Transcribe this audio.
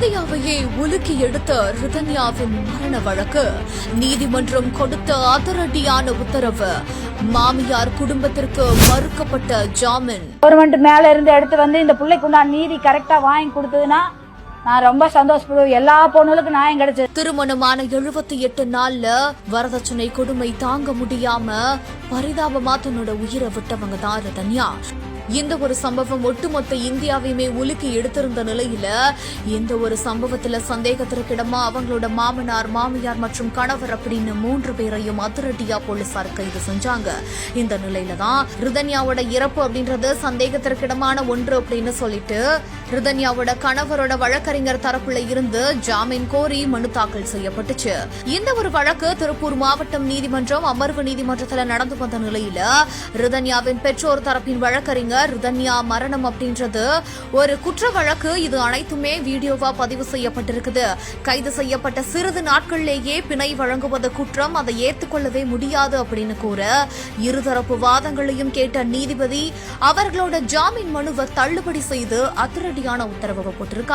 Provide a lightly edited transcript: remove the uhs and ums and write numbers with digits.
இந்தியாவையே உலுக்கி எடுத்த ரிதன்யாவின் மரண வழக்கு. நீதிமன்றம் கொடுத்த அதிரடியான உத்தரவு. மாமியார் குடும்பத்திற்கு மறுக்கப்பட்ட ஜாமீன். கவர்மெண்ட் மேல இருந்து எடுத்து வந்து இந்த பிள்ளைக்கு நீதி கரெக்டா வாங்கி கொடுத்ததுன்னா நான் ரொம்ப சந்தோஷப்படுவேன். எல்லா பொண்ணுகளுக்கும் நியாயம் கிடைச்சது. திருமணமான 78 நாள்ல வரதட்சணை கொடுமை தாங்க முடியாம பரிதாபமா தன்னோட உயிரை விட்டவங்க தான் ரிதன்யா. இந்த ஒரு சம்பவம் ஒட்டுமொத்த இந்தியாவையுமே உலுக்கி எடுத்திருந்த நிலையில இந்த ஒரு சம்பவத்துல சந்தேகத்திற்கிடமா அவங்களோட மாமனார், மாமியார் மற்றும் கணவர் அப்படின்னு 3 பேரையும் அதிரடியா போலீசார் கைது செஞ்சாங்க. இந்த நிலையில தான் ரிதன்யாவோட இறப்பு அப்படின்றது சந்தேகத்திற்கிடமான ஒன்று அப்படின்னு சொல்லிட்டு ரிதன்யாவோட கணவரோட வழக்கறிஞர் தரப்புல இருந்து ஜாமீன் கோரி மனு தாக்கல் செய்யப்பட்டுச்சு. இந்த ஒரு வழக்கு திருப்பூர் மாவட்டம் நீதிமன்றம் அமர்வு நீதிமன்றத்துல நடந்து வந்த நிலையில ரிதன்யாவின் பெற்றோர் தரப்பின் வழக்கறிஞர் ரிதன்யா மரணம் அப்படின்றது ஒரு குற்ற வழக்கு. இது அனைத்துமே வீடியோவா பதிவு செய்யப்பட்டிருக்குது. கைது செய்யப்பட்ட சிறிது நாட்களிலேயே பிணை வழங்குவது குற்றம், அதை ஏற்றுக்கொள்ளவே முடியாது அப்படின்னு கூற இருதரப்பு வாதங்களையும் கேட்ட நீதிபதி அவர்களோட ஜாமீன் மனுவை தள்ளுபடி செய்து அதிரடியான உத்தரவு போட்டிருக்கார்.